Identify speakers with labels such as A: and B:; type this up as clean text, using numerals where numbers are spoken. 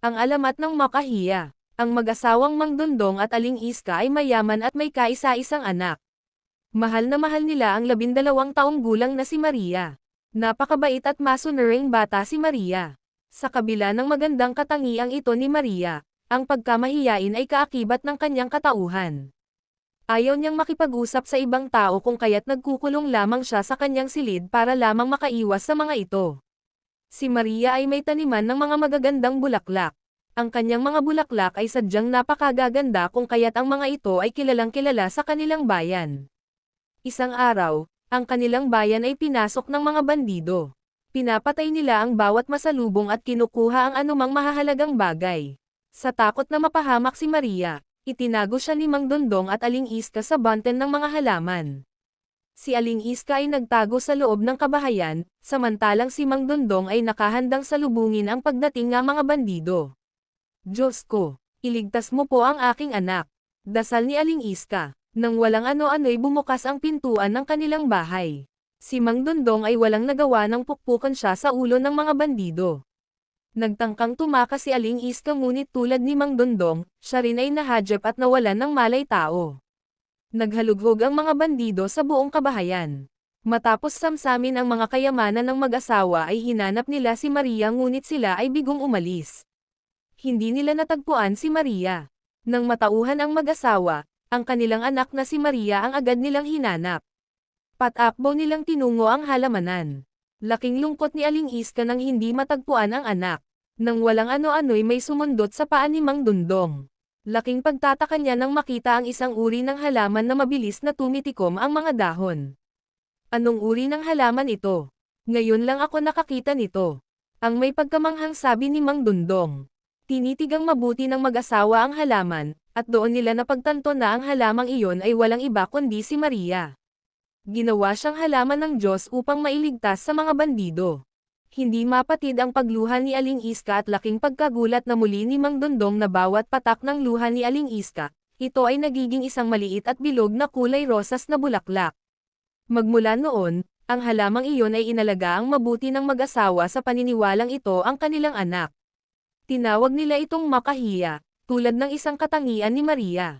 A: Ang alamat ng makahiya. Ang mag-asawang Mang Dondong at Aling Iska ay mayaman at may kaisa-isang anak. Mahal na mahal nila ang 12 taong gulang na si Maria. Napakabait at masunuring bata si Maria. Sa kabila ng magandang katangiang ito ni Maria, ang pagkamahiyain ay kaakibat ng kanyang katauhan. Ayaw niyang makipag-usap sa ibang tao kung kaya't nagkukulong lamang siya sa kanyang silid para lamang makaiwas sa mga ito. Si Maria ay may taniman ng mga magagandang bulaklak. Ang kanyang mga bulaklak ay sadyang napakagaganda kung kaya't ang mga ito ay kilalang-kilala sa kanilang bayan. Isang araw, ang kanilang bayan ay pinasok ng mga bandido. Pinapatay nila ang bawat masalubong at kinukuha ang anumang mahahalagang bagay. Sa takot na mapahamak si Maria, itinago siya ni Mang Dondong at Aling Iska sa banten ng mga halaman. Si Aling Iska ay nagtago sa loob ng kabahayan, samantalang si Mang Dondong ay nakahandang salubungin ang pagdating ng mga bandido. Diyos ko, iligtas mo po ang aking anak. Dasal ni Aling Iska. Nang walang ano-ano'y bumukas ang pintuan ng kanilang bahay. Si Mang Dondong ay walang nagawa nang pukpukan siya sa ulo ng mga bandido. Nagtangkang tumakas si Aling Iska ngunit tulad ni Mang Dondong, siya rin ay nahadyap at nawalan ng malay tao. Naghalughog ang mga bandido sa buong kabahayan. Matapos samsamin ang mga kayamanan ng mag-asawa ay hinanap nila si Maria ngunit sila ay bigong umalis. Hindi nila natagpuan si Maria. Nang matauhan ang mag-asawa, ang kanilang anak na si Maria ang agad nilang hinanap. Patakbo nilang tinungo ang halamanan. Laking lungkot ni Aling Iska nang hindi matagpuan ang anak. Nang walang ano-ano'y may sumundot sa paa ni Mang Dondong. Laking pagtataka niya nang makita ang isang uri ng halaman na mabilis na tumitikom ang mga dahon. Anong uri ng halaman ito? Ngayon lang ako nakakita nito. Ang may pagkamanghang sabi ni Mang Dondong. Tinitigang mabuti ng mag-asawa ang halaman, at doon nila napagtanto na ang halamang iyon ay walang iba kundi si Maria. Ginawa siyang halaman ng Diyos upang mailigtas sa mga bandido. Hindi mapatid ang pagluha ni Aling Iska at laking pagkagulat na muli ni Mang Dondong na bawat patak ng luha ni Aling Iska, ito ay nagiging isang maliit at bilog na kulay rosas na bulaklak. Magmula noon, ang halamang iyon ay inalagaang mabuti ng mag-asawa sa paniniwalang ito ang kanilang anak. Tinawag nila itong makahiya, tulad ng isang katangian ni Maria.